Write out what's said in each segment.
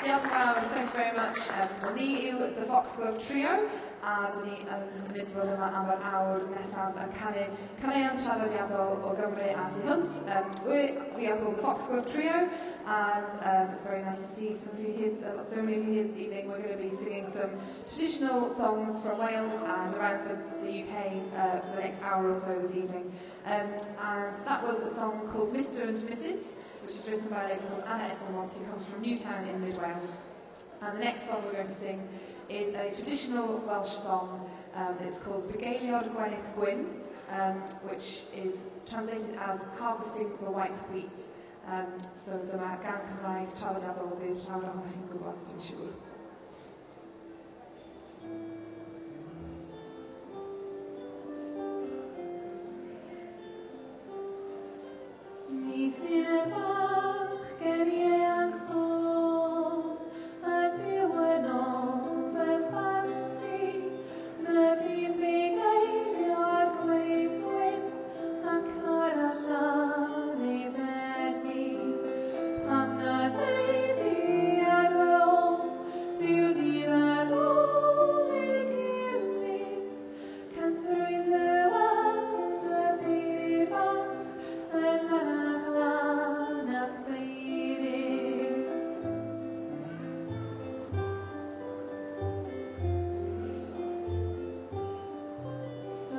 Diolch yn fawr, thank you very much. Ni yw The Foxglove Trio, a dyn ni yn mynd i fod yma am yr awr nesaf yn canu caneuon traddodiadol o Gymru a Thu Hwnt. We are called The Foxglove Trio, and it's very nice to see so many of you here this evening. We're going to be singing some traditional songs from Wales and around the UK for the next hour or so this evening. And that was a song called Mr and Mrs, which is written by a lady called Anna Esselmont, who comes from Newtown in Mid Wales. And the next song we're going to sing is a traditional Welsh song. It's called Bugeiliad Gwenith Gwyn, which is translated as Harvesting the White Wheat. So dyma gan Cymraeg traddodiadol bydd llawer ohonoch chi'n gwybod, dwi'n siŵr. Ni sy'n y bach geriau ag ffôn, yn byw yn ôl fy ffansi, my fi'n bugeilio'r gweith gwyn, ac ar allan ei fedi. Pam na ddeudi ar fy ôl, rhyw ddydd ar ôl ei gilydd, can srwyn dywed y feirir bach, yn lanach lanach feirir.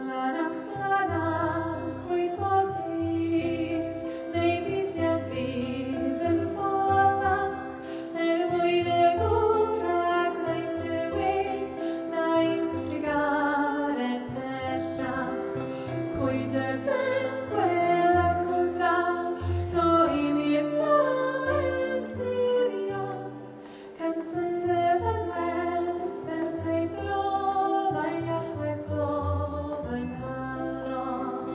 Lanach lanach wyt bob dydd, neu bisiau fydd yn ffolach, mwyn y gŵr a gwneud dywydd, na yw'n trigaredd pellach. Cwyd y bengwel ac o draw, rhoi mi'r lawen dirion, can synder yn weld, sbent ei bro, mae allwedd glof yn halon.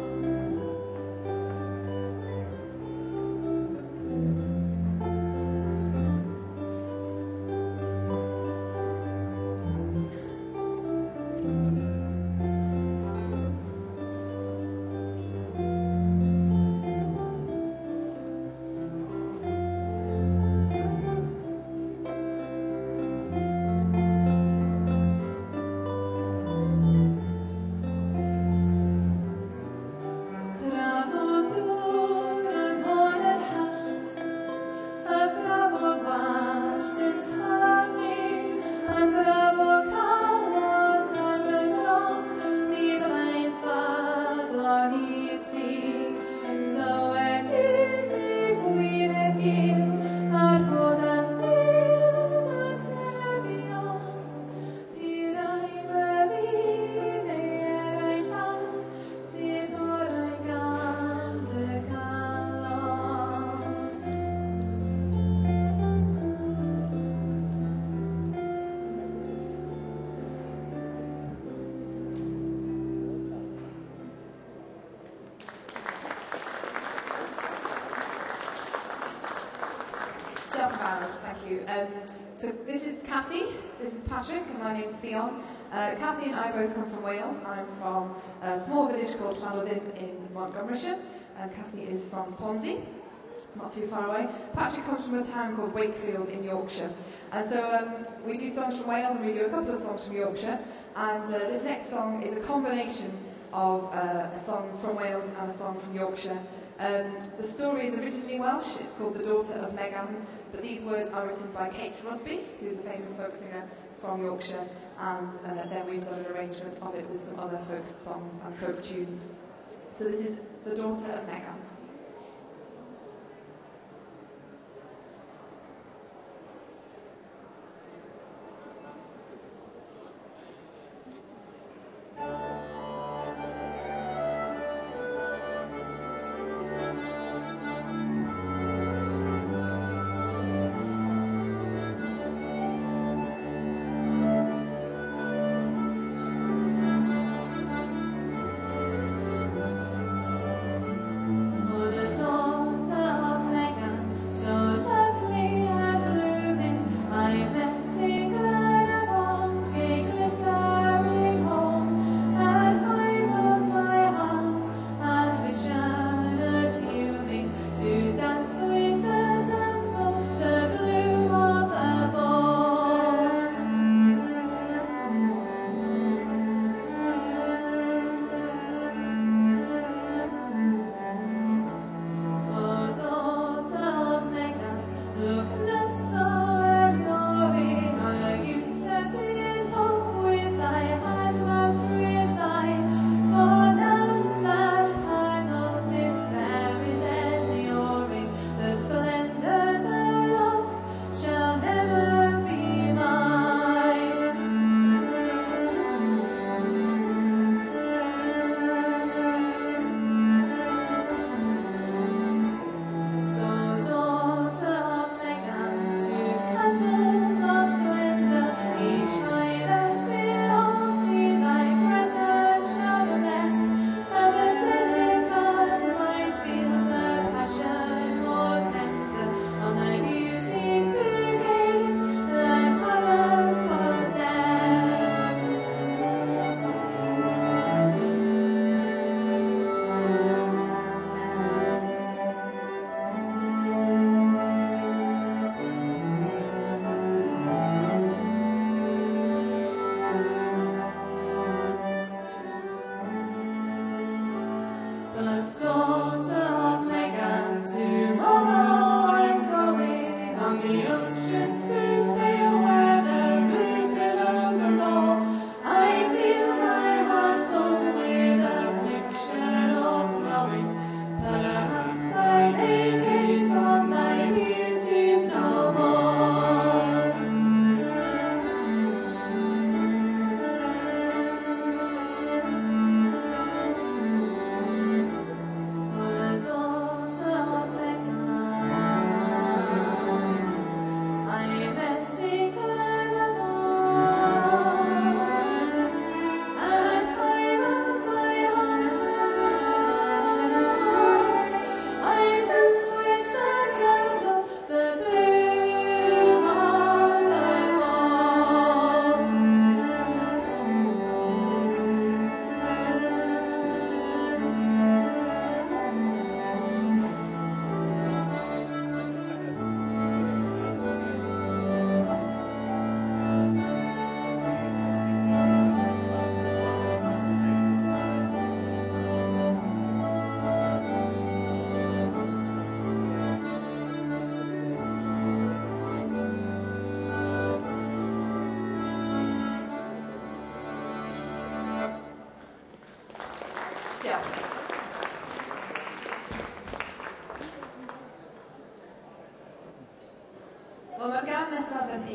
Trafodwr yn môr yr hallt, y brawog wallt yn talu, a brawog calad ar y bron, mi fyddai'n ffaflon i ti. Dywed unig wir y gil, a'r bod a'n sydd a tebion, bydd ai myfyn ei eraill llawn, sydd o'r o'i gan dy galon. Diolch yn fawr, thank you. So this is Cathy, this is Patrick, and my name's Fionn. Cathy and I both come from Wales. I'm from a small village called Llanwddin in Montgomeryshire, and Cathy is from Swansea, not too far away. Patrick comes from a town called Wakefield in Yorkshire. And so we do songs from Wales and we do a couple of songs from Yorkshire. And this next song is a combination of a song from Wales and a song from Yorkshire. The story is originally Welsh, it's called The Daughter of Megan, but these words are written by Kate Rusby, who's a famous folk singer from Yorkshire, and then we've done an arrangement of it with some other folk songs and folk tunes. So this is The Daughter of Megan.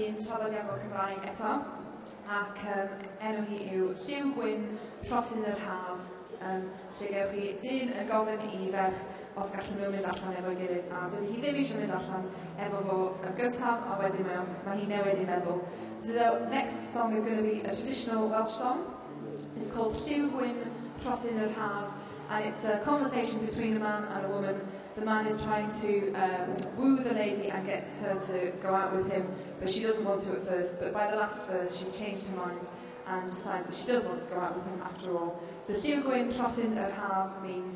un traddodiadol Cymraeg eto, ac enw hi yw Lliw Gwyn Rhosyn yr Haf, lle gewch chi dyn yn gofyn I ferch os gallen nhw mynd allan efo'i gilydd, a dydy hi ddim eisiau mynd allan efo fo gyntaf, a wedyn mae hi newid I meddwl. So the next song is going to be a traditional Welsh song. It's called Lliw Gwyn Rhosyn yr Haf, and it's a conversation between a man and a woman. The man is trying to woo the lady and get her to go out with him, but she doesn't want to at first. But by the last verse, she's changed her mind and decides that she does want to go out with him after all. So Lliw Gwyn Rhosyn yr Haf means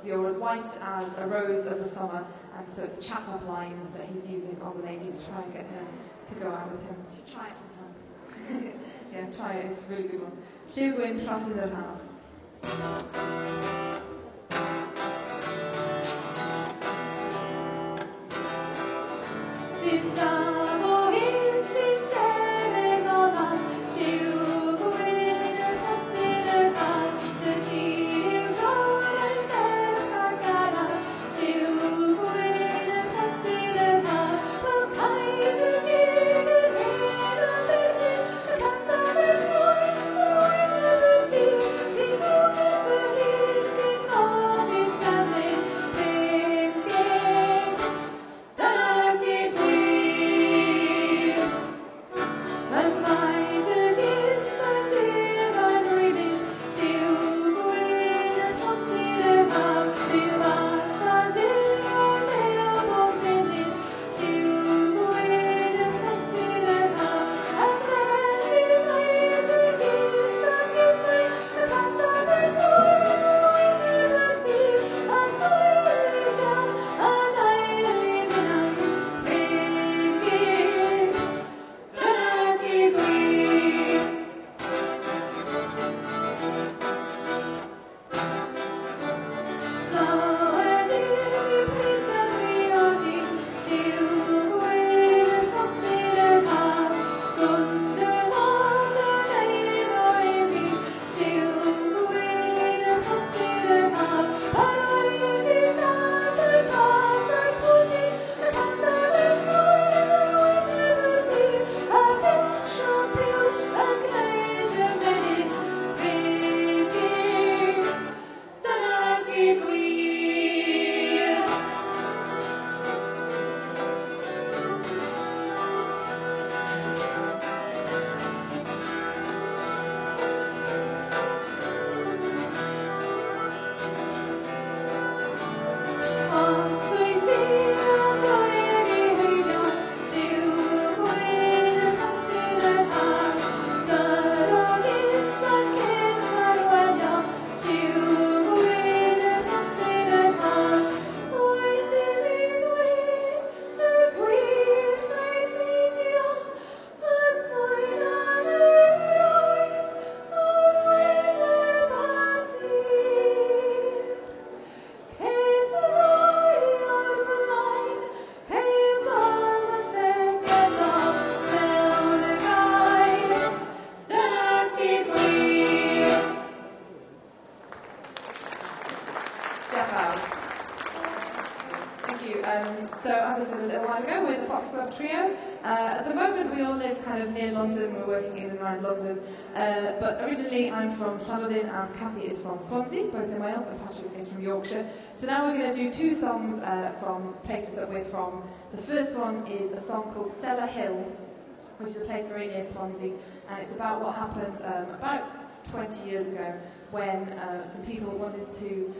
you're as white as a rose of the summer, and so it's a chat-up line that he's using on the lady to try and get her to go out with him. You should try it sometime. Yeah, try it, it's a really good one. Lliw Gwyn Rhosyn yr Haf. So as I said a little while ago, we're the Foxglove Trio. At the moment we all live kind of near London, we're working in and around London, but originally I'm from Llanryddan and Cathy is from Swansea, both in Wales, and Patrick is from Yorkshire. So now we're going to do two songs from places that we're from. The first one is a song called Cellar Hill, which is a place very near Swansea, and it's about what happened about 20 years ago when some people wanted to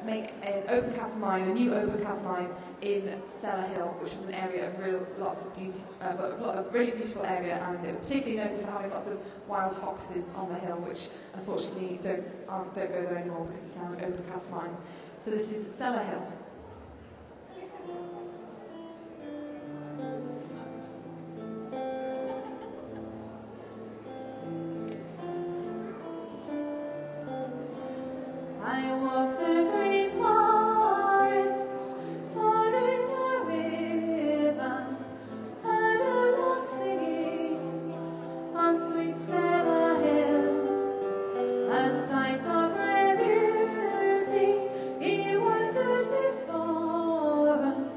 make an open cast mine, a new open cast mine in Cellar Hill, which was an area of lots of beauty, a really beautiful area, and it was particularly noted for having lots of wild foxes on the hill, which unfortunately don't go there anymore because it's now an open cast mine. So this is Cellar Hill. I walked the green forest, following a river, and a lark singing on sweet Cellar Hill. A sight of rare beauty, he wandered before us,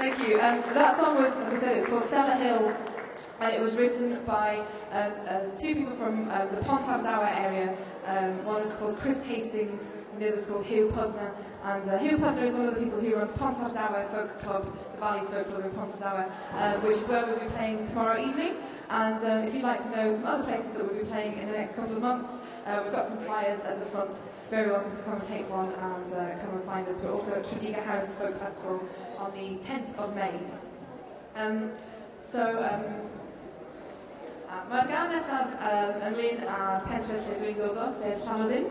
Thank you. That song was, as I said, it's called Cellar Hill. And it was written by two people from the Pontardawe area. One is called Chris Hastings, and the other is called Hugh Pudner. And Hugh Pudner is one of the people who runs Pontardawe Folk Club, the Valleys Folk Club in Pontardawe, which is where we'll be playing tomorrow evening. And if you'd like to know some other places that we'll be playing in the next couple of months, we've got some flyers at the front. Very welcome to come and take one and come and find us. We're also at Tredegar House Folk Festival on the 10th of May. Mae'r gân nesaf ynglyn â'r pentref lle dwi'n dod o, sef Llanodin.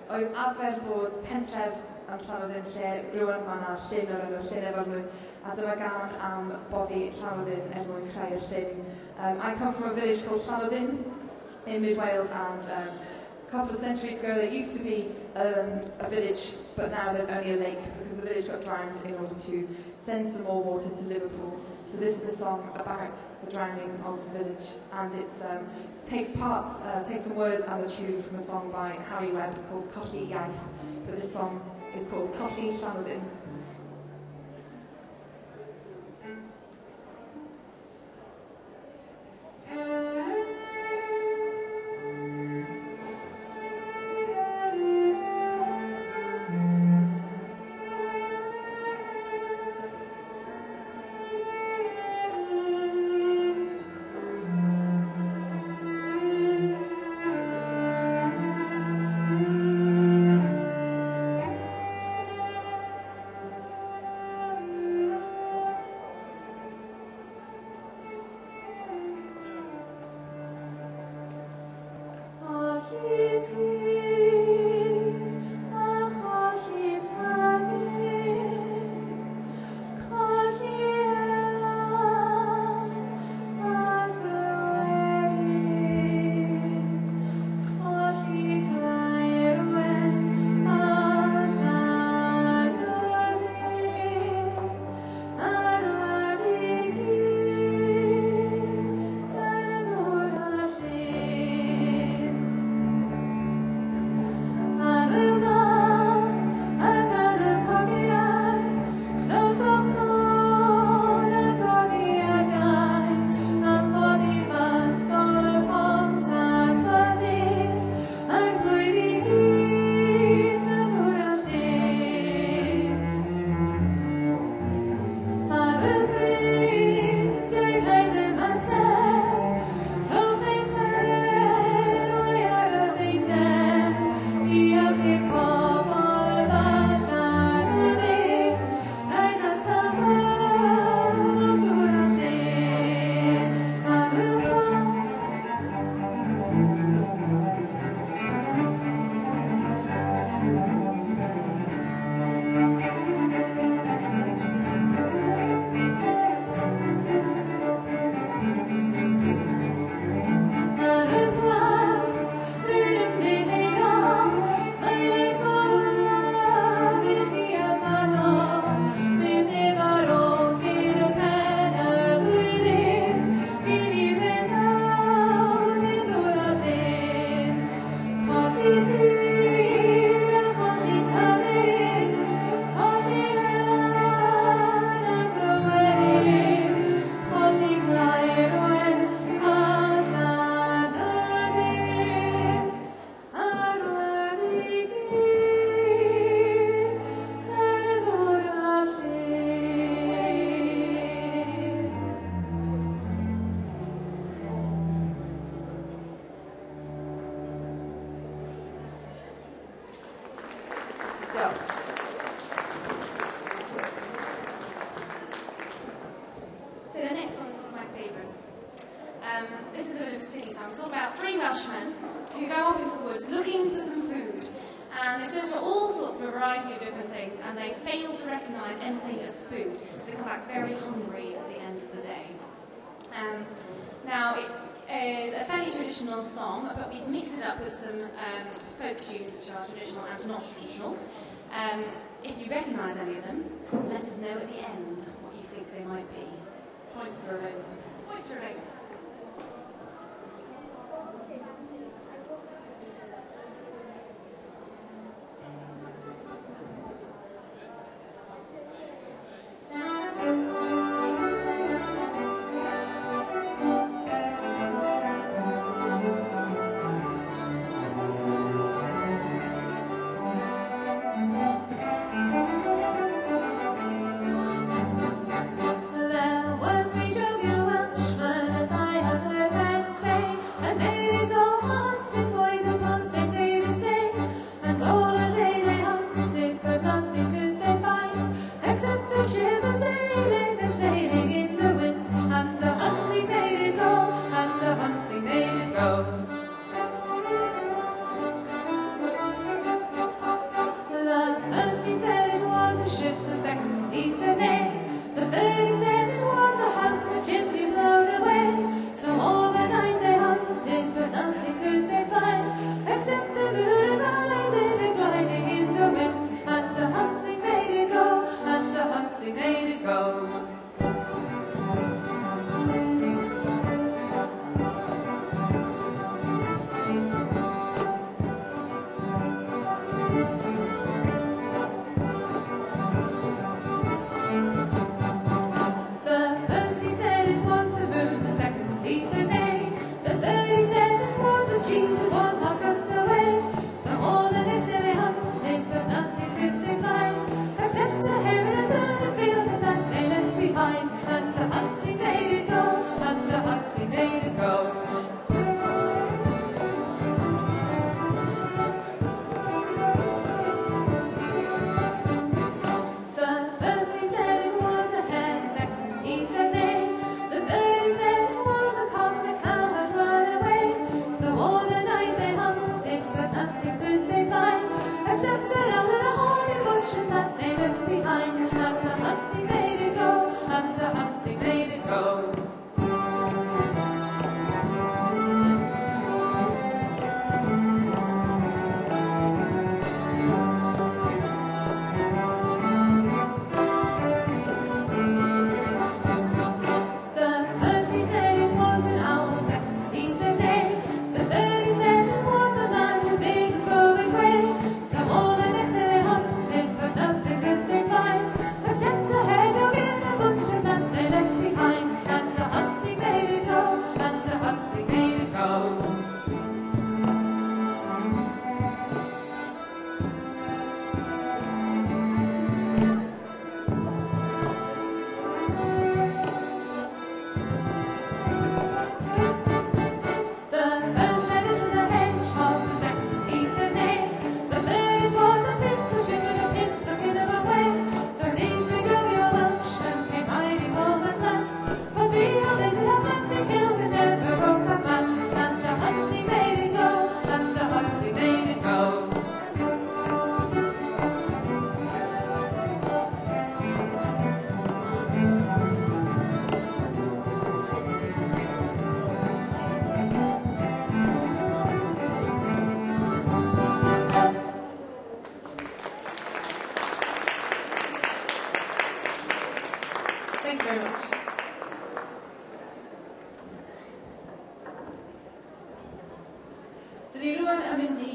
Oedd arfer bod pentref yn Llanodin lle rhywun mae yna llyn o'r enw Llyn Efornwy, a dyma gân am boddi Llanodin mwyn creu'r llyn. I come from a village called Llanodin in mid Wales, and a couple of centuries ago there used to be a village, but now there's only a lake because the village got drowned in order to send some more water to Liverpool. So this is a song about the drowning of the village, and it takes some words and a tune from a song by Harry Webb called Colli Iaith, but this song is called Colli Llanodin. This is a bit of a silly song. It's all about three Welshmen who go off into the woods looking for some food. And they search for all sorts of a variety of different things, and they fail to recognise anything as food. So they come back very hungry at the end of the day. Now, it is a fairly traditional song, but we've mixed it up with some folk tunes which are traditional and not traditional. If you recognise any of them, let us know at the end what you think they might be. Points are available. Points are available.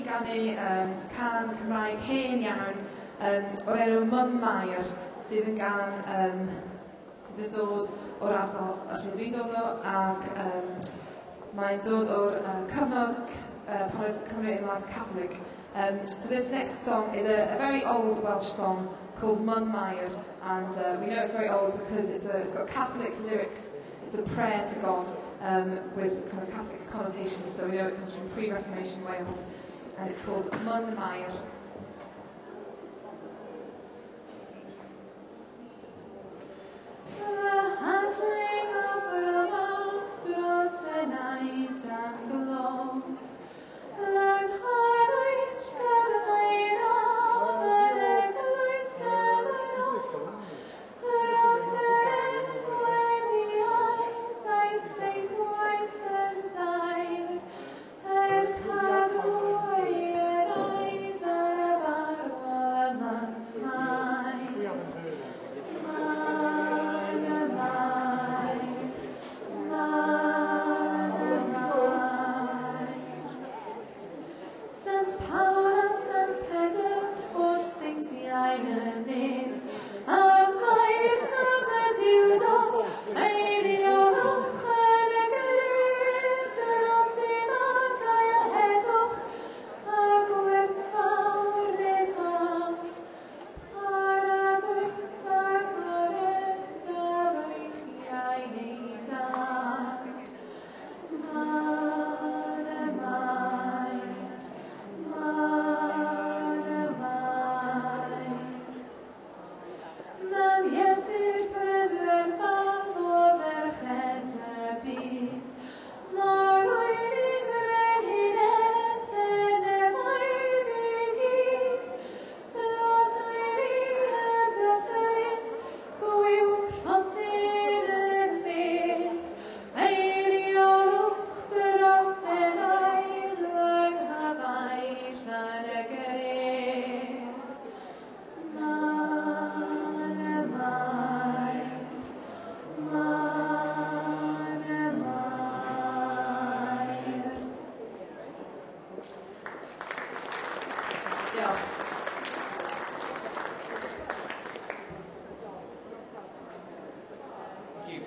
ganu can Cymraeg hen iawn o'r enw Mun Mair sydd yn dod o'r ardal lle dwi'n dod o ac mae'n dod o'r cyfnod pan oedd Cymru yn wlad Catholic. So this next song is a very old Welsh song called Mun Mair, and we know it's very old because it's got Catholic lyrics. It's a prayer to God with kind of Catholic connotations, so we know it comes from pre-Reformation Wales, and it's called Mun Mair.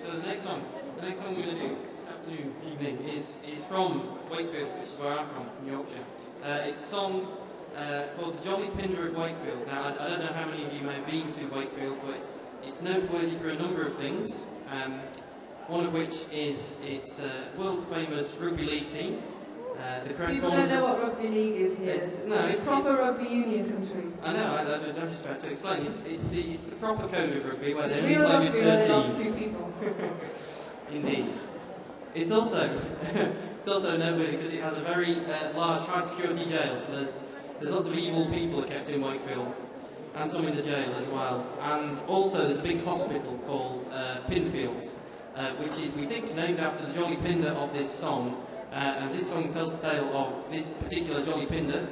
The next song we're going to do this afternoon, evening, is from Wakefield, which is where I'm from Yorkshire. It's a song called The Jolly Pinder of Wakefield. Now, I don't know how many of you may have been to Wakefield, but it's noteworthy for a number of things. One of which is its world-famous rugby league team. People don't know what rugby league is here. It's proper rugby union country. I know, I'm just about to explain. It's the proper code of rugby where they real only rugby play with 13. Where they lost 2 people. Indeed. It's also noteworthy because it has a very large high security jail, so there's lots of evil people that are kept in Wakefield, and some in the jail as well. And also there's a big hospital called Pinfield, which is, we think, named after the Jolly Pinder of this song. And this song tells the tale of this particular Jolly Pinder,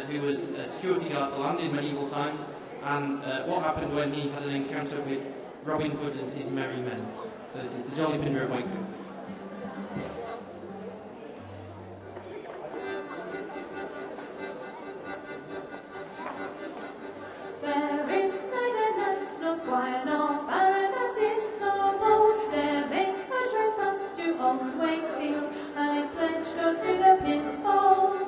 who was a security guard for land in medieval times, and what happened when he had an encounter with Robin Hood and his merry men. So this is the Jolly Pinder of Wakefield. There is neither knight nor squire nor baron that is so bold, dare make a trespass to old Wakefield, and his pledge goes to the pinfold.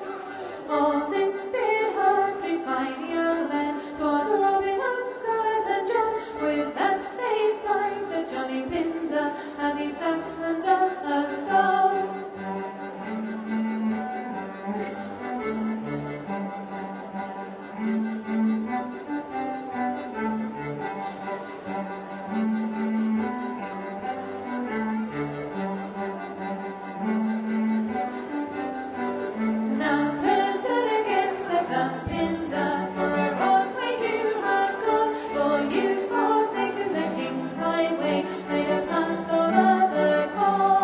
Of this behold 3 fine young men, 'twas Robin Hood, Scarlet and John, with that they spied the Jolly Pinder as he sat under a stone. Made a path over the cold.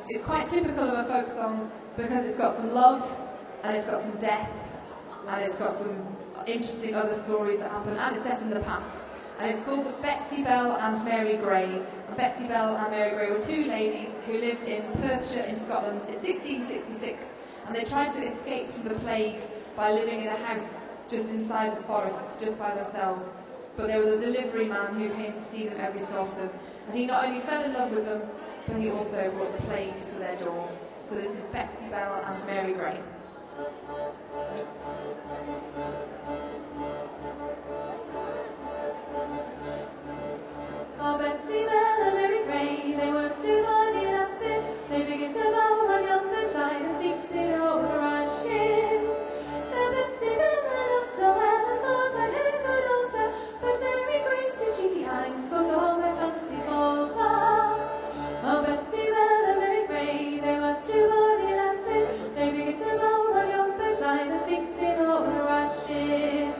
it's quite typical of a folk song because it's got some love, and it's got some death, and it's got some interesting other stories that happen, and it's set in the past. And it's called Betsy Bell and Mary Gray. And Betsy Bell and Mary Gray were two ladies who lived in Perthshire in Scotland in 1666, and they tried to escape from the plague by living in a house just inside the forests, just by themselves. But there was a delivery man who came to see them every so often, and he not only fell in love with them, but he also brought the plague to their door. So this is Betsy Bell and Mary Gray. Oh, Betsy Bell and Mary Gray, they were two bonny lasses. They began to bow on yon bedside and dipped it over the rushes. The Betsy Bell I loved so well and thought I'd have good altar, but Mary Gray said cheeky hinds goes home with fancy falter. Oh, Betsy Bell and Mary Gray, they were two bonny lasses. They began to bow on yon bedside and dipped it over the rushes.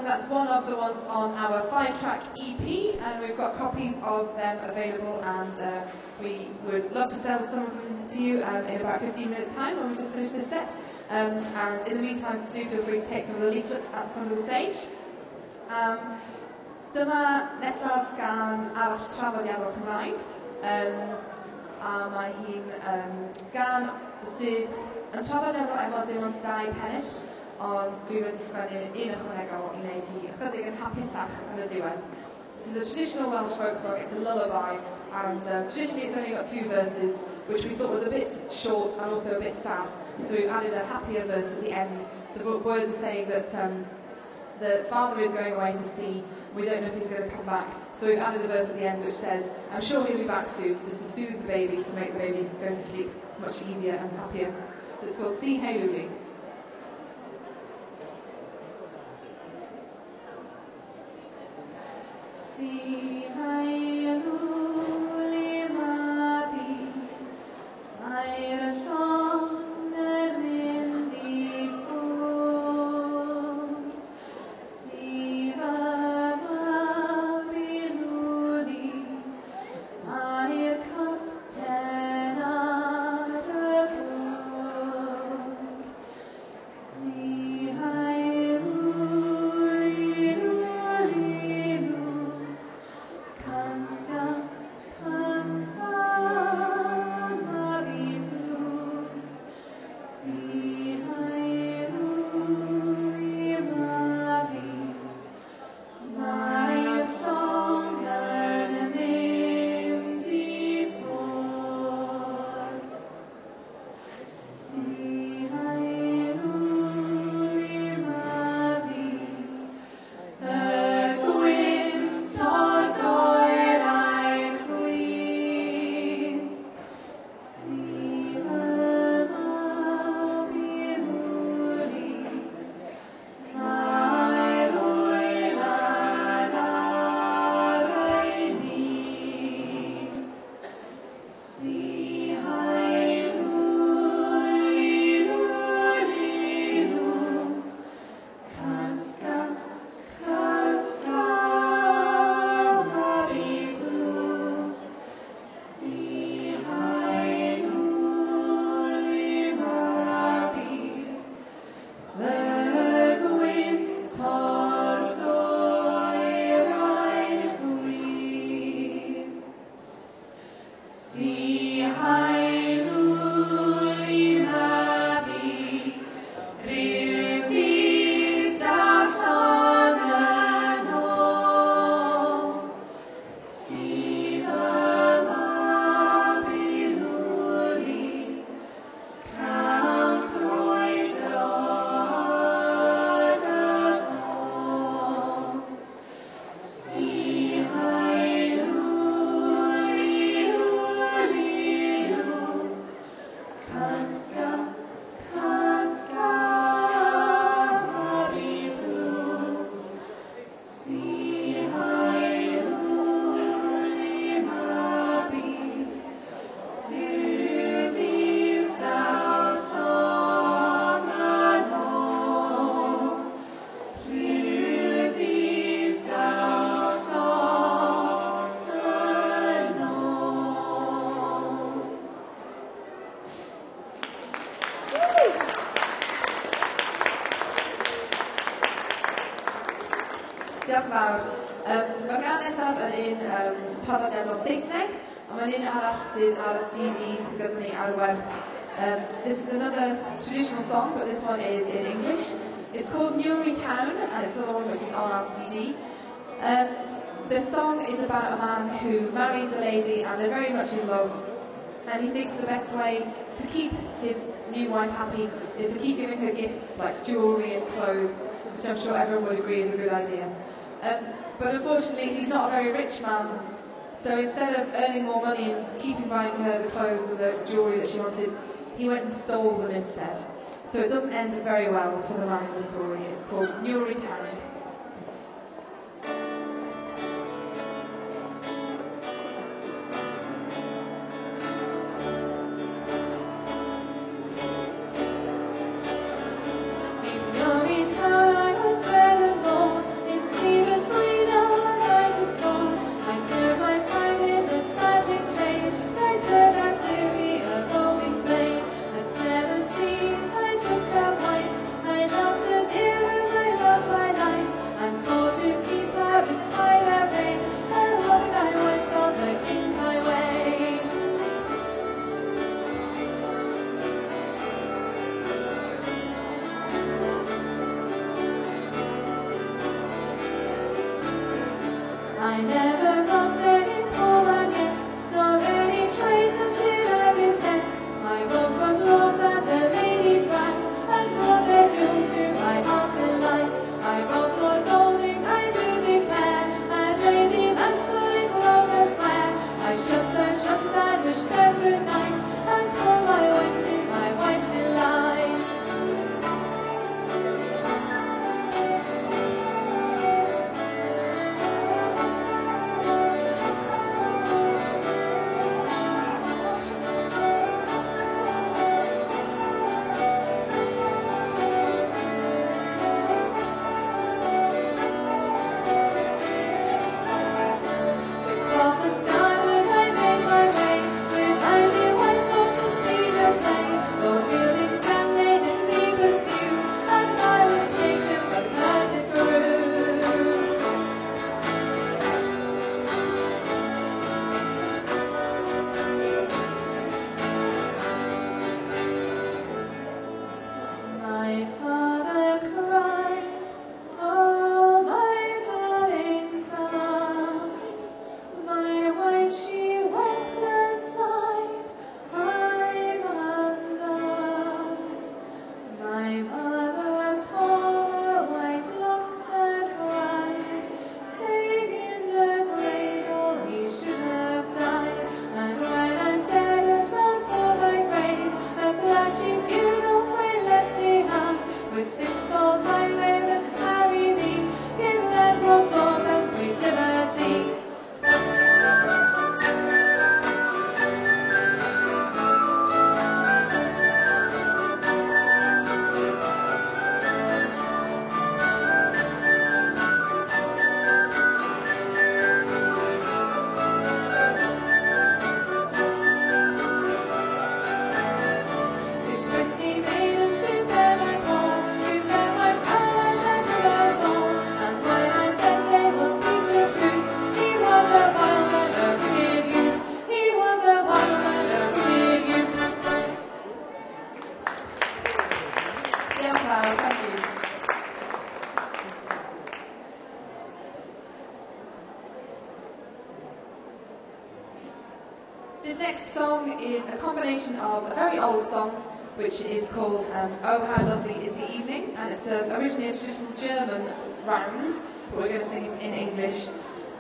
That's one of the ones on our 5-track EP, and we've got copies of them available, and we would love to sell some of them to you in about 15 minutes' time when we just finish this set. And in the meantime, do feel free to take some of the leaflets at the front of the stage. Dyma nesaf gan Arall Traddodiadol Cymraeg. A mae hi'n gan sydd yn traddodiadol efo dim ond 2 pennill, ond dwi wedi sgwennu un ychwanegol I wneud hi ychydig yn hapusach yn y diwedd. This is a traditional Welsh folk song, it's a lullaby, and traditionally it's only got 2 verses, which we thought was a bit short and also a bit sad. So we've added a happier verse at the end. The words are saying that the father is going away to sea, we don't know if he's going to come back. So we've added a verse at the end which says, I'm sure he'll be back soon, just to soothe the baby, to make the baby go to sleep much easier and happier. So it's called Si Hey Luli. Si Hey Luli Mabi, Mae'r llong yn mynd I ffwrdd. Si fy mabi Luli, Mae'r capten ar y bwrdd. Si Hey Luli, Luli, lws, Casga, casga, mabi tlws. Si Hey Luli, mabi, Mae'r llong yn mynd I ffwrdd. Si Hey Luli, mabi, y gwynt o'r doer a'r chwith. Si fy mabi Luli, Mae'r oer ar ein ni. Si Hey Luli, Luli, lws, Casga, casga, mabi tlws. Si Hey Luli, mabi, y gwynt o'r doer a'r chwith. Si Hey Luli, mabi, ryw ddydd darllen yn ôl. Si fy mabi Luli, cawn crwydro yn ôl. Si Hey Luli, Luli, lws, Casga, casga, mabi tlws. Si Hey Luli, mabi, ryw ddydd darllen yn ôl. Ryw ddydd darllen yn ôl. Diolch yn fawr. Mae'r gan nesaf yn un traddodiadol Saesneg, a mae'n un arall sydd ar y CD sydd gyda ni ar werth. This is another traditional song, but this one is in English. It's called Newry Town, and it's another one which is on our CD. The song is about a man who marries a lady, and they're very much in love. And he thinks the best way to keep his new wife happy is to keep giving her gifts like jewellery and clothes, which I'm sure everyone would agree is a good idea. But unfortunately, he's not a very rich man, so instead of earning more money and keeping buying her the clothes and the jewellery that she wanted, he went and stole them instead. So it doesn't end very well for the man in the story. It's called Newry Town. Newry Town I was bred and born, in Stephen's Green all like a storm. I served my time in the saddling trade, I turned out to be a roving blade. At 17 I took a wife, I loved her dear as I love my life. This next song is a combination of a very old song, which is called Oh How Lovely Is the Evening, and it's originally a traditional German round, but we're going to sing it in English.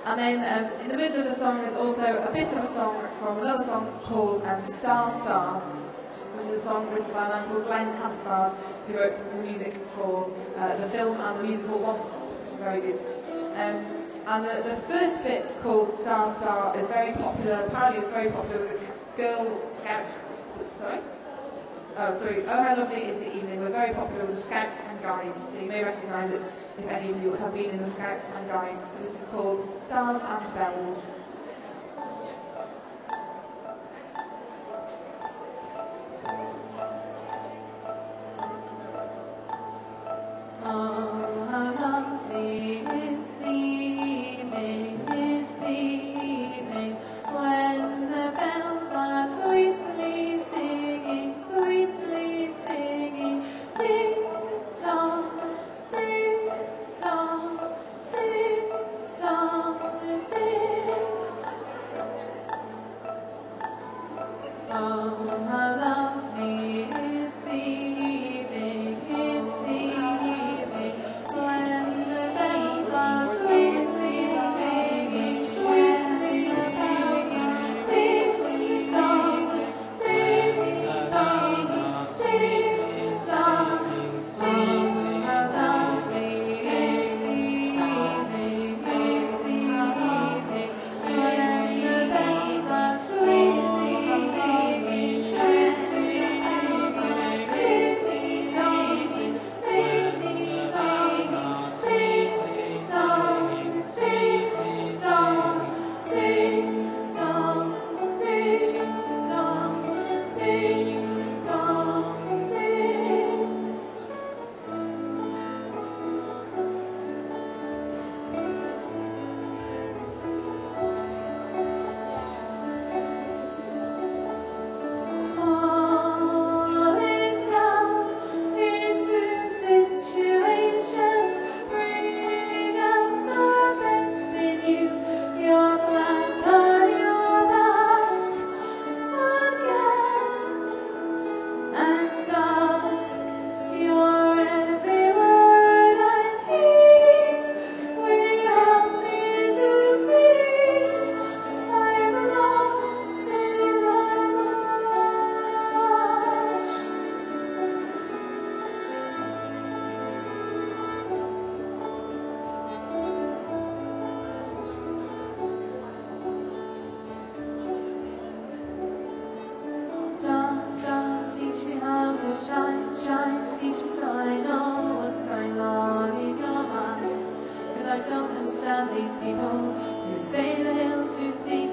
And then in the middle of the song is also a bit of a song from another song called Star Star, which is a song written by a man called Glenn Hansard, who wrote the music for the film and the musical Once, which is very good. And the first bit, called Star Star, is very popular. Apparently it's very popular with the Girl Scout... Sorry? Oh, sorry. Oh How Lovely Is the Evening was very popular with the Scouts and Guides, so you may recognise it if any of you have been in the Scouts and Guides. This is called Stars and Bells. Oh, how lovely is the evening, when the bells are sweetly singing, ding dong, ding dong, ding dong, ding. Oh, how lovely is the evening, when the bells are sweetly singing, sing song, sing song, sing song. Oh, how lovely is the evening, when the bells are sweetly singing, sing song, sing song, sing song, sing song, ding dong, ding dong, ding dong, ding. Falling down into situations, bring out the best in you. You're glad on your back again, and start your every word I'm heeding. We help me to see I'm lost in the marsh. Star, star, teach me how to shine, shine, teach me so I know what's going on in your mind. 'Cause I don't understand these people who say the hill's too steep.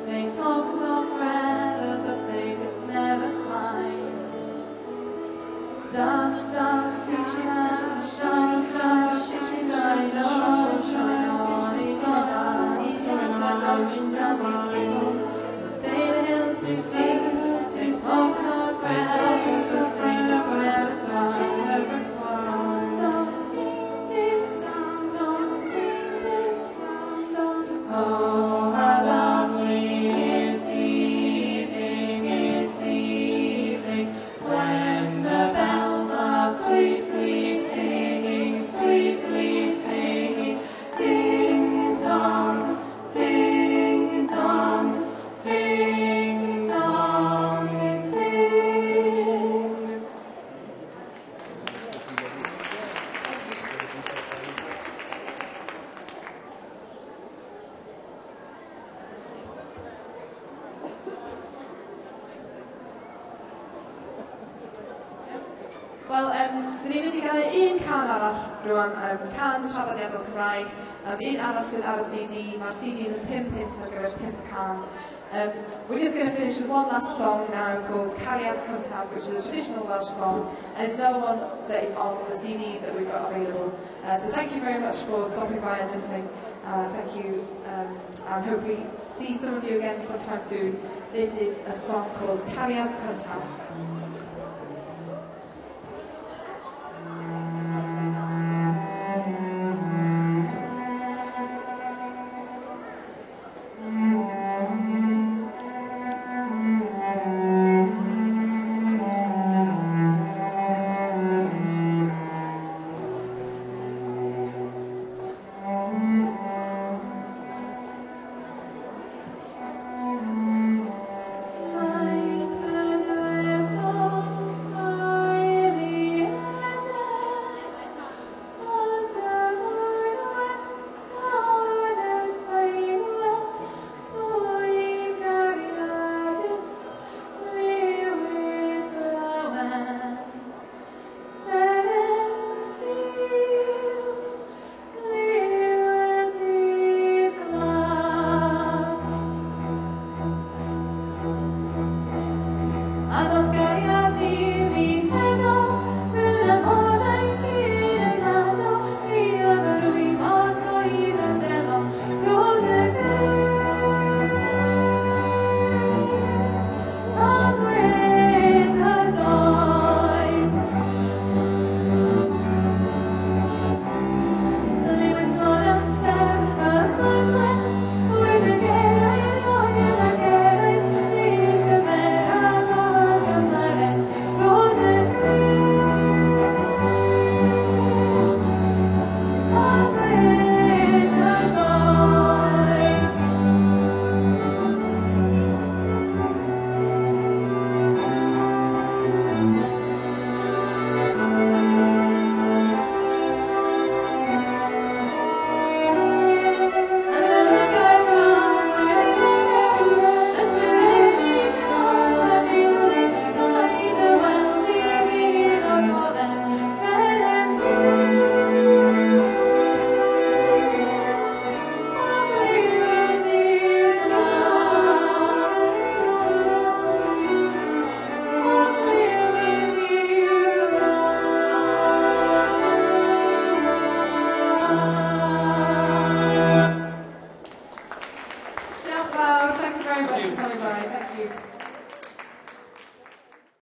They talk and talk forever, but they just never climb. Star, star, teach me how to shine, shine, teach me so I know what's going on in your mind. 'Cause I don't understand these people who say the hill's too steep. They talk and talk forever, but they just never climb. Oh, how lovely is the evening, when the bells are sweetly singing, ding dong, ding dong, ding dong, ding. Wel, dyn ni wedi cael un can arall rwan, can traddodiadol Cymraeg, un arall sydd ar y CD. Mae'r CDs yn 5 punt ar gyfer 5 can. We're just going to finish with one last song now called Cariad Cyntaf, which is a traditional Welsh song, and it's another one that is on the CDs that we've got available. So thank you very much for stopping by and listening. Thank you, and hope we see some of you again sometime soon. This is a song called Cariad Cyntaf.